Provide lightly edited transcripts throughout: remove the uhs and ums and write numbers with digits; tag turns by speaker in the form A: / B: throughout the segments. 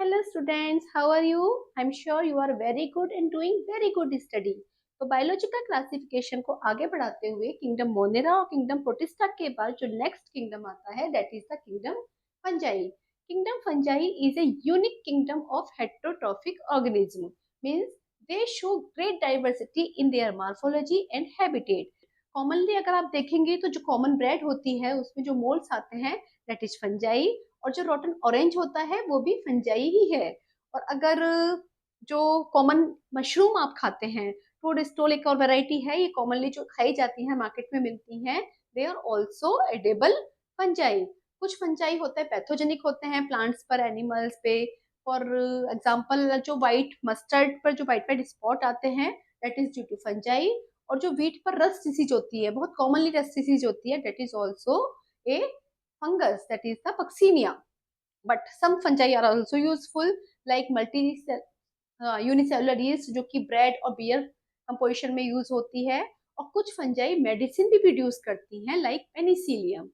A: Hello students, how are you? I'm sure you are very good and doing very good study. तो biology का classification को आगे बढ़ाते हुए किंगडम मोनेरा और किंगडम प्रोटिस्टा के बाद जो नेक्स्ट किंगडम आता है that is the kingdom fungi. Kingdom fungi is a unique kingdom of heterotrophic organism. Means they show great diversity in their morphology and habitat. Commonly अगर आप देखेंगे तो जो कॉमन ब्रेड होती है उसमें जो मोल्ड्स आते हैं दैट इज फंजाई, और जो रोटन ऑरेंज होता है वो भी फंजाई ही है. और अगर जो कॉमन मशरूम आप खाते हैं, टोड स्टोल एक और वैरायटी है, ये कॉमनली जो खाई जाती है मार्केट में मिलती हैं, they are also edible fungi. कुछ फंजाई होते हैं पैथोजेनिक होते हैं प्लांट्स पर, एनिमल्स पे. फॉर एग्जाम्पल जो व्हाइट मस्टर्ड पर जो व्हाइट व्हाइट स्पॉट आते हैं that is due to fungi. और जो व्हीट पर रस्ट डिसीज होती है, बहुत कॉमनली रस्ट डिसीज होती है, that is also a fungus, that is the Puccinia. But some fungi are also useful like unicellular yeast जो कि ब्रेड और बियर कंपोजिशन में यूज होती है. और कुछ फंजाई मेडिसिन भी प्रोड्यूस करती हैं लाइक पेनिसिलियम.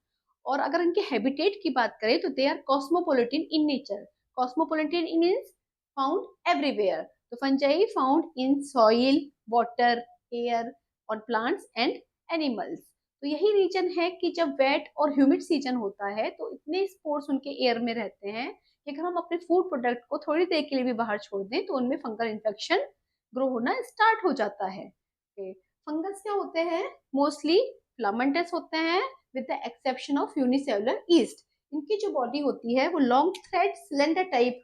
A: और अगर इनके हैबिटेट की बात करें तो they are cosmopolitan in nature. Cosmopolitan means found everywhere. तो fungi found in soil, water, air, on plants and animals. तो यही रीजन है कि जब वेट और ह्यूमिड सीजन होता है तो इतने स्पोर्स उनके एयर में रहते हैं कि अगर हम अपने फूड प्रोडक्ट को थोड़ी देर के लिए भी बाहर छोड़ दें तो उनमें फंगल इन्फेक्शन ग्रो होना स्टार्ट हो जाता है. फंगस क्या होते हैं? मोस्टली फिलामेंटस होते हैं with the exception of unicellular east. इनकी जो बॉडी होती है वो लॉन्ग थ्रेड सिलेंडर टाइप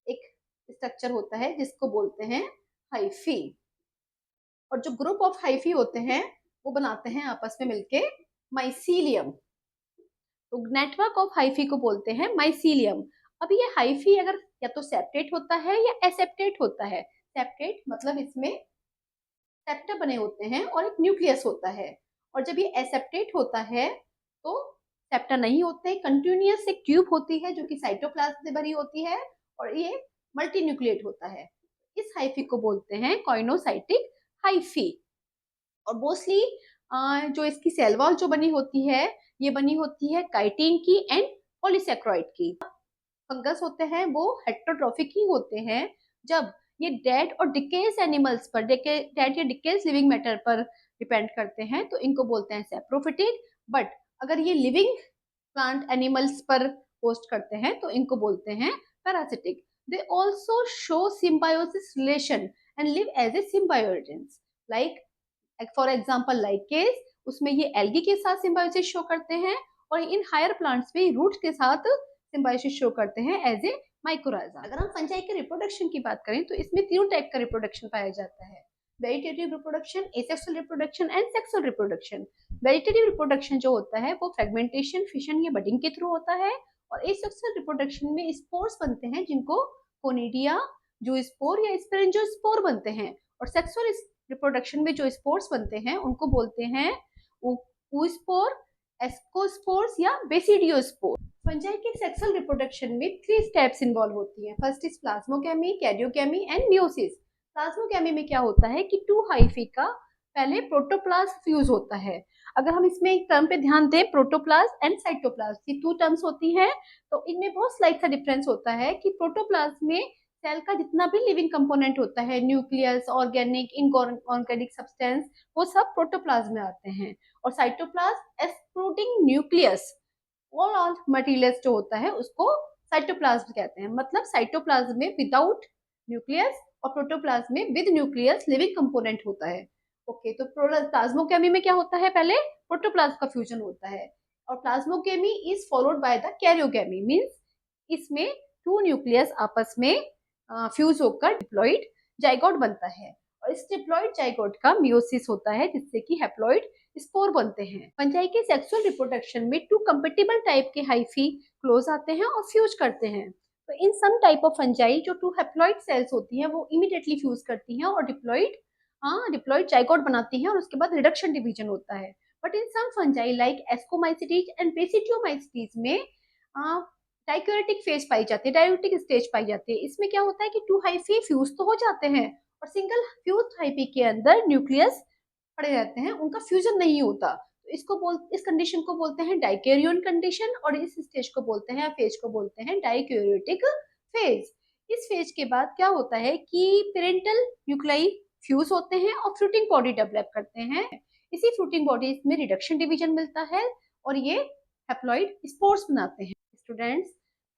A: एक स्ट्रक्चर होता है जिसको बोलते हैं हाइफी. और जो ग्रुप ऑफ हाइफी होते हैं वो बनाते हैं आपस में मिलके माइसीलियम. तो नेटवर्क ऑफ हाइफी को बोलते हैं माइसीलियम. अब ये हाइफी अगर या तो सेप्टेट होता है या एसेप्टेट होता है. सेप्टेट मतलब इसमें सेप्टा बने होते हैं और एक न्यूक्लियस होता है. और जब ये एसेप्टेट होता है तो सेप्टा नहीं होते, कंटिन्यूअस एक ट्यूब होती है जो कि साइटोप्लाज्म से भरी होती है और ये मल्टी न्यूक्लिएट होता है. इस हाइफी को बोलते हैं कॉइनोसाइटिक हाइफी. और मोस्टली जो इसकी सेल वॉल जो बनी होती है ये बनी होती है काइटिन की एंड पॉलीसेक्राइड की. फंगस होते हैं वो हेटेरोट्रॉफिक ही होते हैं जब ये डेड और डिकेज एनिमल्स पर, डेड या डिकेज लिविंग मैटर पर डिपेंड करते हैं तो इनको बोलते हैं सेप्रोफिटिक. बट अगर ये लिविंग प्लांट एनिमल्स पर होस्ट करते हैं तो इनको बोलते हैं parasitic. They also show symbiosis relation and live as a symbionts. Like for example lichens, उसमें ये एल्गी के साथ सिम्बायोसिस शो करते हैं और इन हायर प्लांट्स में रूट के साथ सिम्बायोसिस शो करते हैं एज ए माइकोराइजा. अगर हम फंजाई के रिप्रोडक्शन की बात करें तो इसमें तीन टाइप का रिप्रोडक्शन पाया जाता है: vegetative reproduction, asexual reproduction and sexual reproduction. Vegetative reproduction जो होता है वो फ्रेगमेंटेशन, फिशन या बडिंग के थ्रू होता है. और एसेक्सुअल रिप्रोडक्शन में स्पोर्स बनते हैं जिनको कोनिडिया, जूस्पोर या स्पेरेंजियोस्पोर बनते हैं. और सेक्सुअल रिप्रोडक्शन में जो स्पोर्स बनते हैं उनको बोलते हैं oospore, एस्कोस्पोर्स या बेसिडियोस्पोर. फंजाई के सेक्सुअल रिप्रोडक्शन में 3 स्टेप्स इन्वॉल्व होती हैं. First is plasmogamy, karyogamy and meiosis. Plasmogamy में क्या होता है कि 2 हाइफी का पहले प्रोटोप्लाज्म फ्यूज होता है. अगर हम इसमें एक टर्म पे ध्यान दें, प्रोटोप्लाज्म एंड साइटोप्लाज्म, ये 2 टर्म्स होती हैं. तो इनमें बहुत स्लाइट सा डिफरेंस होता है कि प्रोटोप्लाज्म में सेल का जितना भी लिविंग कंपोनेंट होता है, न्यूक्लियस, ऑर्गेनिक, इनऑर्गेनिक सब्सटेंस, वो सब प्रोटोप्लाज्म में आते हैं. और cytoplasm excluding nucleus, all materials जो होता है उसको साइटोप्लाज्म कहते हैं. मतलब साइटोप्लाज्म में विदाउट न्यूक्लियस और प्रोटोप्लाज्म में विद न्यूक्लियस लिविंग कंपोनेंट होता है. ओके, तो प्लाज्मोकेमी में क्या होता है? पहले प्रोटोप्लाज्म का फ्यूजन होता है. और plasmogamy is followed by the karyogamy. Means इसमें 2 न्यूक्लियस आपस में फ्यूज होकर डिप्लॉइड जाइगोट बनता है. और इस डिप्लॉइड जाइगोट का मियोसिस होता है जिससे कि हैप्लॉइड स्पोर बनते हैं. फंजाई के सेक्सुअल रिप्रोडक्शन में 2 कंपेटिबल टाइप के हाइफी क्लोज आते हैं और फ्यूज करते हैं. तो इन सम टाइप ऑफ फंजाई जो 2 हैप्लॉइड सेल्स होती हैं वो इमीडिएटली फ्यूज करती हैं और डिप्लॉइड जाइगोट बनाती हैं और उसके बाद रिडक्शन डिवीजन होता है. But in some fungi like ascomycetes and basidiomycetes में डाइक्यूरेटिक फेज पाई जाती है, डायरेटिक स्टेज पाई जाती है. इसमें क्या होता है कि 2 हाइफी फ्यूज तो हो जाते हैं और सिंगल फ्यूज हाइफी के अंदर न्यूक्लियस पड़े रहते हैं, उनका फ्यूजन नहीं होता. तो इस कंडीशन को बोलते हैं डाइकैरियोन कंडीशन और इस स्टेज को बोलते हैं, फेज को बोलते हैं डाइक्यूरेटिक फेज. इस फेज के बाद क्या होता है कि पेरेंटल न्यूक्लियाई फ्यूज होते हैं और फ्रूटिंग बॉडी डेवलप करते हैं। इसी फ्रूटिंग बॉडीज में रिडक्शन डिवीजन मिलता है और ये हैप्लॉइड स्पोर्स बनाते हैं। स्टूडेंट्स,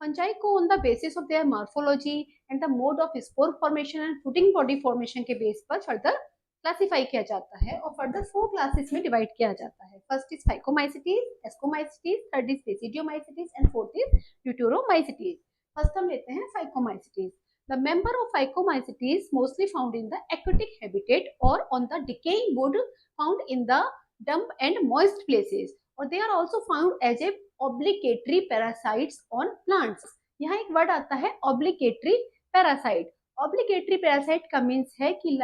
A: फंजाई को on the basis of their morphology and the mode of spore formation and fruiting body formation के बेस पर फर्दर क्लासिफाई किया जाता है और फर्दर 4 क्लासेस में डिवाइड किया जाता है। First is phycomycetes, ascomycetes, third is basidiomycetes and fourth is deuteromycetes. First हम लेते हैं phycomycetes. The member of Phycomycetes mostly found in the aquatic habitat or on the decaying wood found in the damp and moist places, or they are also found as a obligatory parasites on plants. यहाँ एक word आता है obligatory parasite. Obligatory parasite का means है कि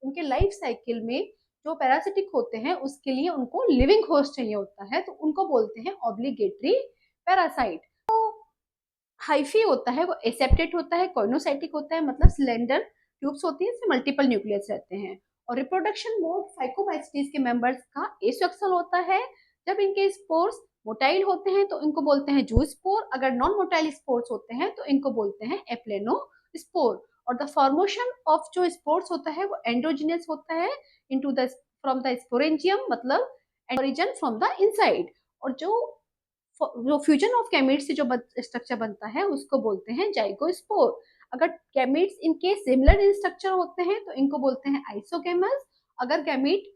A: उनके life cycle में जो पैरासिटिक होते हैं उसके लिए उनको लिविंग होस्ट चाहिए होता है, तो उनको बोलते हैं obligatory parasite. हाइफी होता है वो एसेप्टेट होता है, कोइनोसाइटिक होता है, मतलब सिलेंडर ट्यूब्स होती है, इसमें मल्टीपल न्यूक्लियस रहते हैं। और रिप्रोडक्शन मोड फाइकोमाइसिटीज के मेंबर्स का एसेक्सुअल होता है। जब इनके स्पोर्स मोटाइल होते हैं तो इनको बोलते हैं जू स्पोर, अगर नॉन मोटाइल स्पोर्स होते हैं तो इनको बोलते हैं एप्लेनो स्पोर। और द फॉर्मेशन ऑफ जो स्पोर्स होता है वो एंडोजिनस होता है into the from the sporangium, मतलब ओरिजिन फ्रॉम द इनसाइड। और जो फ्यूजन ऑफ गैमीट्स से जो स्ट्रक्चर बनता है उसको बोलते हैं जाइगोस्पोर। अगर गैमीट्स इनके सिमिलर इन स्ट्रक्चर होते हैं तो इनको बोलते हैं आइसोगैमस। अगर गैमीट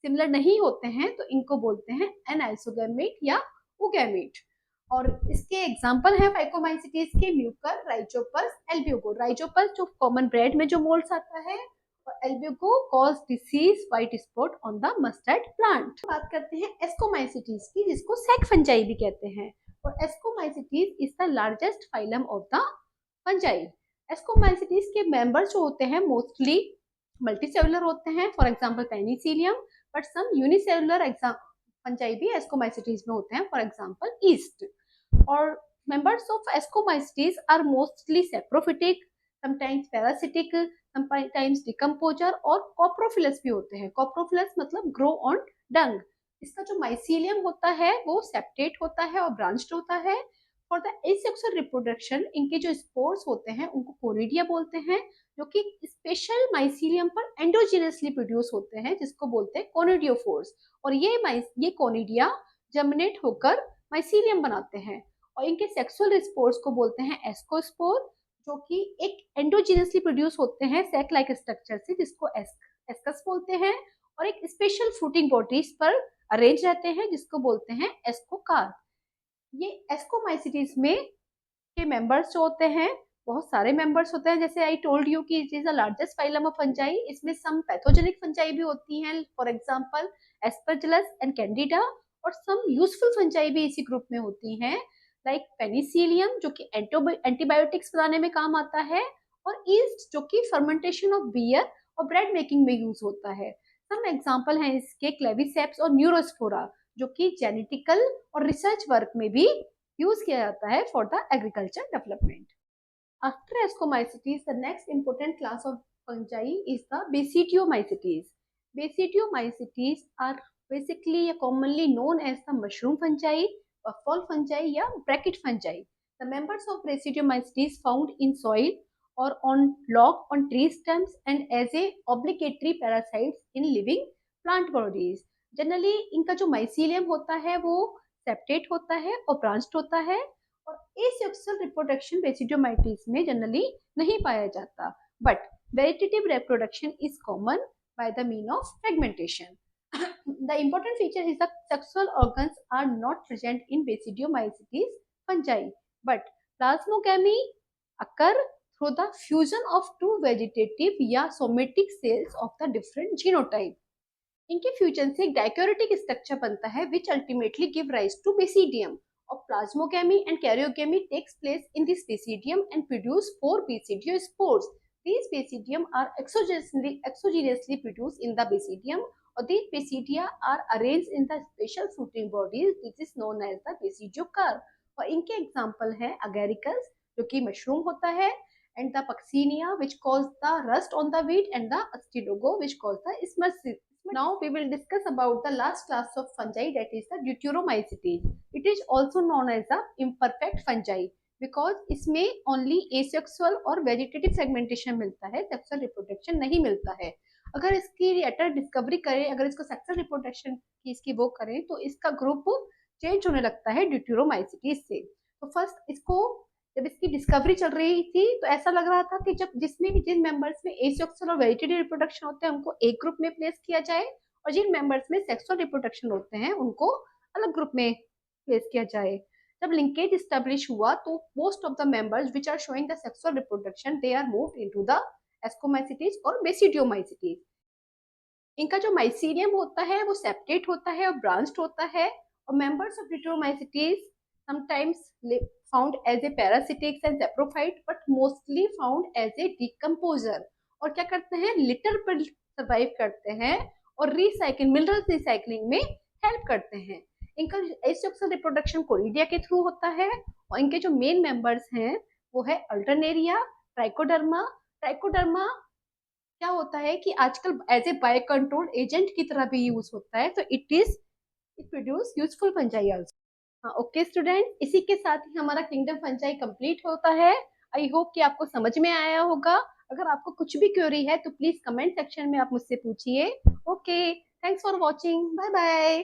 A: सिमिलर नहीं होते हैं तो इनको बोलते हैं एनाइसोगैमीट या ओगैमीट। और इसके एग्जांपल है फाइकोमाइसिटीज के म्यूकर, राइजोपस, एल्ब्यूगो। राइजोपस जो कॉमन ब्रेड में जो मोल्ड्स आता है, और Albugo cause disease white spot on the mustard plant. बात करते हैं एस्कोमाइसिटीज की, जिसको सैक फंजाई भी कहते हैं। और ascomycetes is the largest phylum of the fungi. Ascomycetes के मेंबर्स जो होते हैं मोस्टली मल्टीसेलुलर होते हैं, for example penicillium, but some unicellular fungi भी एस्कोमाइसिटीज में होते हैं, फॉर एग्जांपल ईस्ट। और members of ascomycetes are mostly saprophytic, sometimes parasitic, sometimes decomposer और कॉप्रोफिलस भी होते हैं। कॉप्रोफिलस मतलब ग्रो ऑन डंग। इसका जो माइसीलियम होता है वो सेप्टेट होता है और ब्रांच्ड होता है। फॉर द एसेक्सुअल रिप्रोडक्शन इनके जो स्पोर्स होते हैं उनको कोनिडिया बोलते हैं, जो कि स्पेशल माइसीलियम पर एंडोजिनसली प्रोड्यूस होते हैं, जिसको बोलते हैं कोनिडियोफोर्स। और ये कोनिडिया जर्मिनेट होकर माइसीलियम बनाते हैं। और इनके सेक्सुअल स्पोर्स को बोलते हैं एस्कोस्पोर, जो कि एक एंडोजिनसली प्रोड्यूस होते हैं सैक लाइक स्ट्रक्चर से, जिसको एस्कस बोलते हैं। और एक स्पेशल फ्रूटिंग बॉडीज पर अरेंज रहते हैं, जिसको बोलते हैं एस्कोकार्प। ये एस्कोमाइसिटीज में के मेंबर्स जो होते हैं बहुत सारे मेंबर्स होते हैं, जैसे आई टोल्ड यू कि it is the largest phylum of fungi. इसमें सम पैथोजेनिक फंजाई भी होती हैं, for example Aspergillus and Candida. और सम यूजफुल फंजाई भी इसी ग्रुप में होती हैं, लाइक पेनिसिलियम जो कि एंटीबायोटिक्स बनाने में काम आता है, और ईस्ट जो कि फर्मेंटेशन ऑफ बियर और ब्रेड मेकिंग में यूज होता है। सम एग्जांपल हैं इसके क्लेविसेप्स और न्यूरोस्पोरा, जो कि जेनेटिकल और रिसर्च वर्क में भी यूज किया जाता है for the agriculture development. After Ascomycetes, the next important class of fungi is the Basidiomycetes. Basidiomycetes are basically commonly known as the mushroom fungi, puffball fungi या bracket fungi. The members of Basidiomycetes found in soil or on log on tree stems and as a obligatory parasites in living plant bodies. Generally इनका जो mycelium होता है वो septate होता है और branched होता है, और एसेक्सुअल रिप्रोडक्शन बेसिडियोमाइसीज में जनरली नहीं पाया जाता, but vegetative reproduction is common by the mean of fragmentation. The important feature is the sexual organs are not present in basidiomycetes fungi, but plasmogamy occur through the fusion of two vegetative या somatic cells of the different genotype. इनके fusion से एक dikaryotic structure बनता है which ultimately give rise to basidium. Of plasmogamy and karyogamy takes place in this basidium and produce 4 basidiospores. These basidium are exogenously produced in the basidium, or these basidia are arranged in the special fruiting bodies which is known as the basidiocarp. और इनके example है agaricus जो कि mushroom होता है, and the Puccinia which cause the rust on the wheat, and the Astilogo which cause the smudge. Now we will discuss about the last class of fungi, that is the Deuteromycetes. It is also known as the imperfect fungi. Because इसमें only asexual और vegetative segmentation मिलता है, sexual reproduction नहीं मिलता है। अगर इसकी letter discovery करें, अगर इसको सेक्सुअल रिप्रोडक्शन की इसकी वो करें तो इसका ग्रुप चेंज होने लगता है ड्यूटेरोमाइसिटीज से। तो फर्स्ट इसको जब इसकी डिस्कवरी चल रही थी तो ऐसा लग रहा था कि जब जिसमें भी जिन मेंबर्स में एसेक्सुअल और वेजिटेटिव रिप्रोडक्शन होते हैं उनको एक ग्रुप में प्लेस किया जाए, और जिन मेंबर्स में सेक्सुअल रिप्रोडक्शन होते हैं उनको अलग ग्रुप में प्लेस किया जाए। जब लिंकेज स्टेब्लिश हुआ तो most of the members which are showing the sexual reproduction they are moved into the ascomycetes और बेसिडियोमाइसिटीज। इनका जो माइसीलियम होता है वो सेपरेट होता है और ब्रांच्ड होता है, और members of deuteromycetes sometimes found as a parasitics and saprophyte but mostly found as a decomposer. और क्या करते हैं, लिटर पर सर्वाइव करते हैं और रिसाइकिल मिनरल रिसाइकलिंग में हेल्प करते हैं। इनका एसेक्सुअल रिप्रोडक्शन कोलिडिया के थ्रू होता है, और इनके जो मेन मेंबर्स हैं वो है अल्टरनेरिया, ट्राइकोडर्मा। ट्राइकोडर्मा क्या होता है कि आजकल as a bio control agent की तरह भी यूज होता है, तो it produce useful fungi also. हाँ ओके स्टूडेंट, इसी के साथ ही हमारा किंगडम फंजाई कंप्लीट होता है। आई होप कि आपको समझ में आया होगा। अगर आपको कुछ भी क्वेरी है तो प्लीज कमेंट सेक्शन में आप मुझसे पूछिए। Okay, thanks for watching, bye bye.